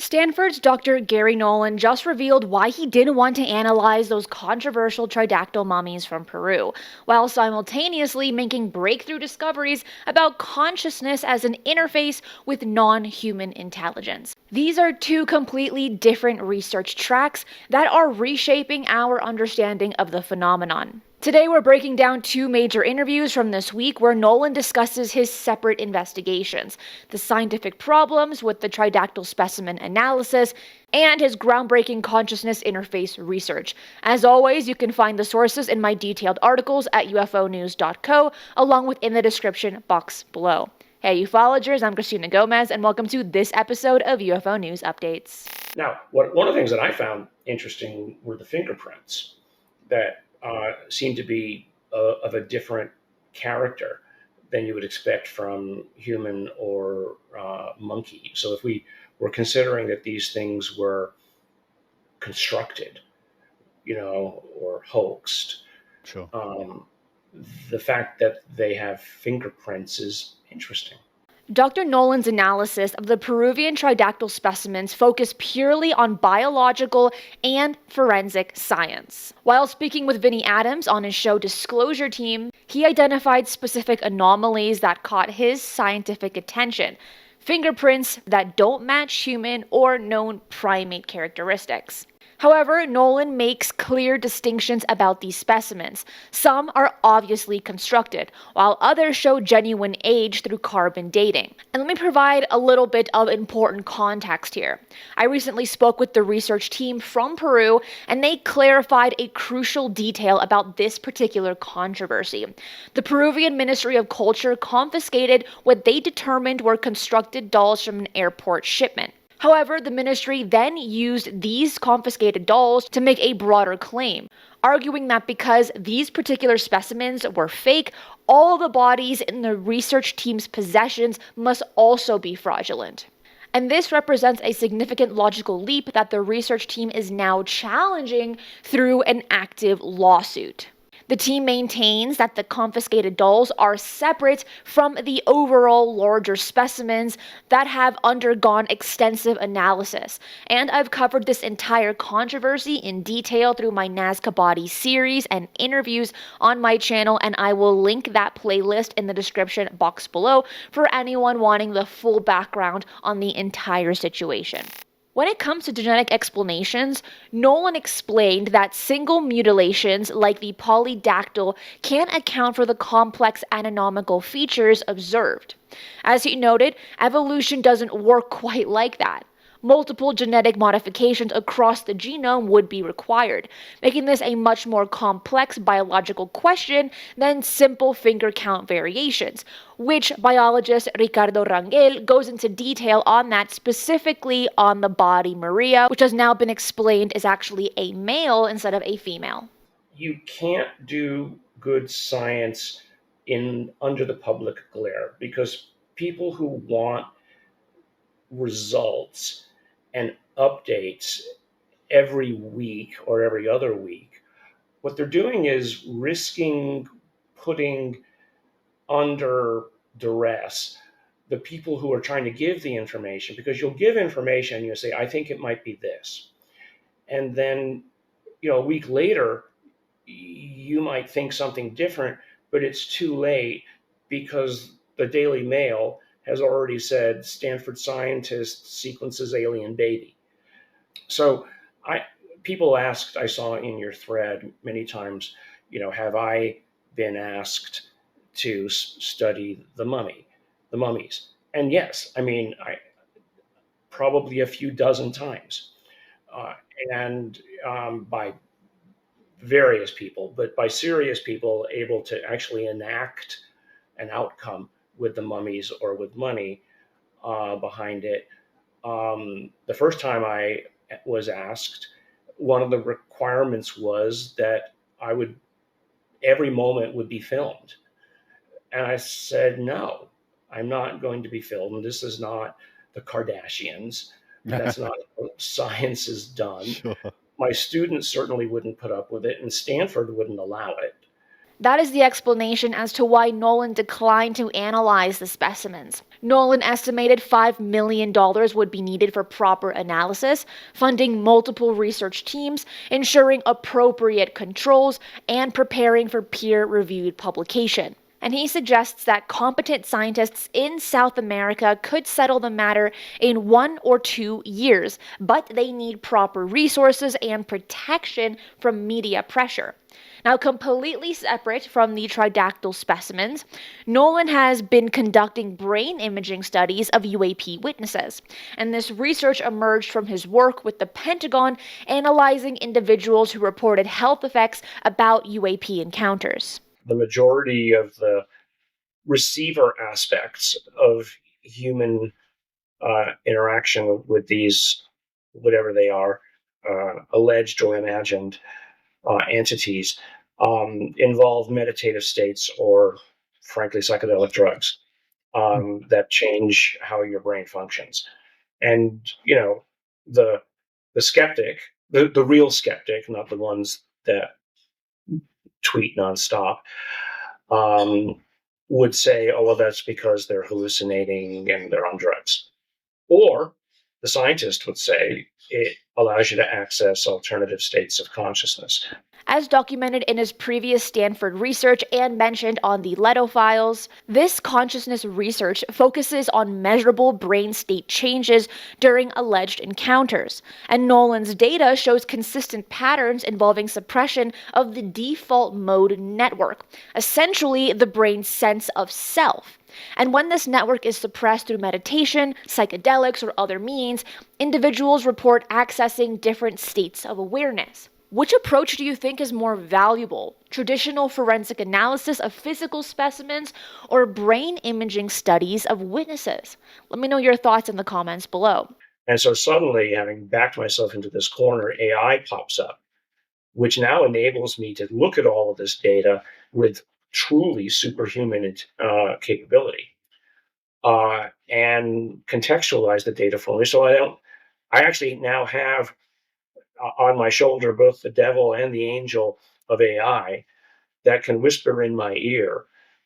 Stanford's Dr. Garry Nolan just revealed why he didn't want to analyze those controversial tridactyl mummies from Peru, while simultaneously making breakthrough discoveries about consciousness as an interface with non-human intelligence. These are two completely different research tracks that are reshaping our understanding of the phenomenon. Today we're breaking down two major interviews from this week where Nolan discusses his separate investigations, the scientific problems with the tridactyl specimen analysis, and his groundbreaking consciousness interface research. As always, you can find the sources in my detailed articles at ufonews.co, along with in the description box below. Hey ufologists, I'm Cristina Gomez, and welcome to this episode of UFO News Updates. Now, one of the things that I found interesting were the fingerprints that seem to be of a different character than you would expect from human or monkey. So if we were considering that these things were constructed, or hoaxed, sure. The fact that they have fingerprints is interesting. Dr. Nolan's analysis of the Peruvian tridactyl specimens focused purely on biological and forensic science. While speaking with Vinny Adams on his show Disclosure Team, he identified specific anomalies that caught his scientific attention, fingerprints that don't match human or known primate characteristics. However, Nolan makes clear distinctions about these specimens. Some are obviously constructed, while others show genuine age through carbon dating. And let me provide a little bit of important context here. I recently spoke with the research team from Peru, and they clarified a crucial detail about this particular controversy. The Peruvian Ministry of Culture confiscated what they determined were constructed dolls from an airport shipment. However, the ministry then used these confiscated dolls to make a broader claim, arguing that because these particular specimens were fake, all the bodies in the research team's possessions must also be fraudulent. And this represents a significant logical leap that the research team is now challenging through an active lawsuit. The team maintains that the confiscated dolls are separate from the overall larger specimens that have undergone extensive analysis. And I've covered this entire controversy in detail through my Nazca body series and interviews on my channel, and I will link that playlist in the description box below for anyone wanting the full background on the entire situation. When it comes to genetic explanations, Nolan explained that single mutilations like the polydactyl can't account for the complex anatomical features observed. As he noted, evolution doesn't work quite like that. Multiple genetic modifications across the genome would be required, making this a much more complex biological question than simple finger count variations, which biologist Ricardo Rangel goes into detail on that, specifically on the body Maria, which has now been explained is actually a male instead of a female. You can't do good science under the public glare because people who want results and updates every week or every other week, what they're doing is risking putting under duress the people who are trying to give the information, because you'll give information and you'll say, I think it might be this. And then, a week later, you might think something different, but it's too late because the Daily Mail has already said Stanford scientist sequences alien baby. So people asked, I saw in your thread many times, have I been asked to study the mummies? And yes, I probably a few dozen times, and by various people, but by serious people able to actually enact an outcome with the mummies or with money behind it. The first time I was asked, one of the requirements was that every moment would be filmed. And I said, no, I'm not going to be filmed. This is not the Kardashians. That's not what science is done. Sure. My students certainly wouldn't put up with it, and Stanford wouldn't allow it. That is the explanation as to why Nolan declined to analyze the specimens. Nolan estimated $5 million would be needed for proper analysis, funding multiple research teams, ensuring appropriate controls, and preparing for peer-reviewed publication. And he suggests that competent scientists in South America could settle the matter in 1 or 2 years, but they need proper resources and protection from media pressure. Now, completely separate from the tridactyl specimens, Nolan has been conducting brain imaging studies of UAP witnesses, and this research emerged from his work with the Pentagon analyzing individuals who reported health effects about UAP encounters. The majority of the receiver aspects of human interaction with these, whatever they are, alleged or imagined entities, involve meditative states or, frankly, psychedelic drugs that change how your brain functions. And, the skeptic, the real skeptic, not the ones that tweet nonstop, would say, oh, well, that's because they're hallucinating and they're on drugs. Or the scientist would say it allows you to access alternative states of consciousness. As documented in his previous Stanford research and mentioned on the Lehto files, this consciousness research focuses on measurable brain state changes during alleged encounters, and Nolan's data shows consistent patterns involving suppression of the default mode network, essentially the brain's sense of self. And when this network is suppressed through meditation, psychedelics, or other means, individuals report accessing different states of awareness. Which approach do you think is more valuable? Traditional forensic analysis of physical specimens or brain imaging studies of witnesses? Let me know your thoughts in the comments below. And so suddenly, having backed myself into this corner, AI pops up, which now enables me to look at all of this data with truly superhuman capability and contextualize the data for me. So I actually now have on my shoulder both the devil and the angel of AI that can whisper in my ear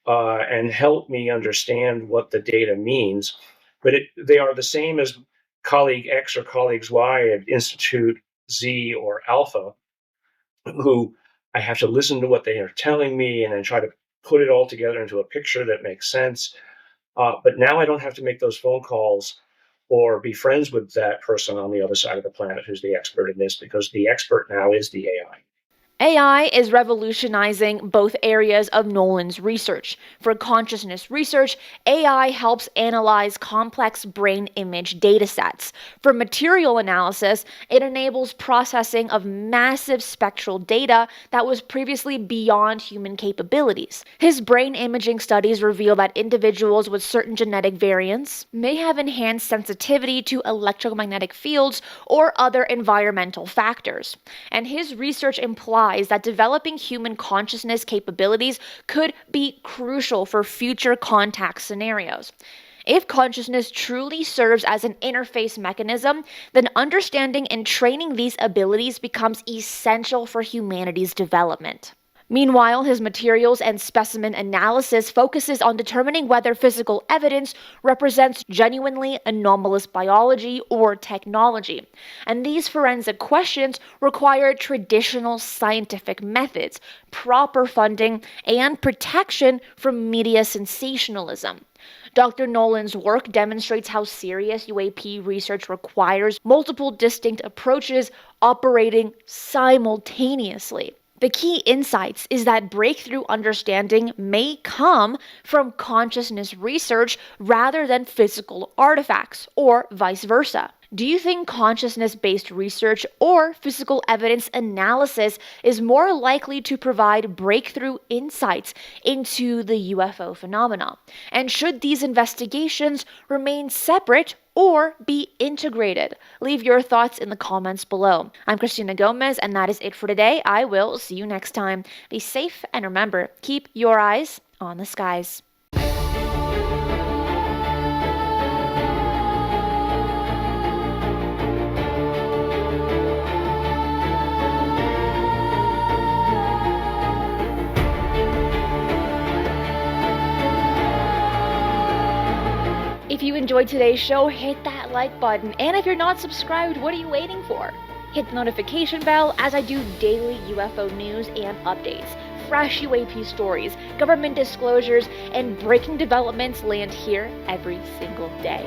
and help me understand what the data means. But they are the same as colleague X or colleagues Y at Institute Z or Alpha, who I have to listen to what they are telling me and then try to put it all together into a picture that makes sense. But now I don't have to make those phone calls or be friends with that person on the other side of the planet who's the expert in this, because the expert now is the AI. AI is revolutionizing both areas of Nolan's research. For consciousness research, AI helps analyze complex brain image datasets. For material analysis, it enables processing of massive spectral data that was previously beyond human capabilities. His brain imaging studies reveal that individuals with certain genetic variants may have enhanced sensitivity to electromagnetic fields or other environmental factors. And his research implies that developing human consciousness capabilities could be crucial for future contact scenarios. If consciousness truly serves as an interface mechanism, then understanding and training these abilities becomes essential for humanity's development. Meanwhile, his materials and specimen analysis focuses on determining whether physical evidence represents genuinely anomalous biology or technology. And these forensic questions require traditional scientific methods, proper funding, and protection from media sensationalism. Dr. Nolan's work demonstrates how serious UAP research requires multiple distinct approaches operating simultaneously. The key insights is that breakthrough understanding may come from consciousness research rather than physical artifacts, or vice versa. Do you think consciousness-based research or physical evidence analysis is more likely to provide breakthrough insights into the UFO phenomena? And should these investigations remain separate or be integrated? Leave your thoughts in the comments below. I'm Cristina Gomez, and that is it for today. I will see you next time. Be safe, and remember, keep your eyes on the skies. enjoyed today's show, hit that like button. And if you're not subscribed, what are you waiting for? Hit the notification bell as I do daily UFO news and updates. Fresh UAP stories, government disclosures, and breaking developments land here every single day.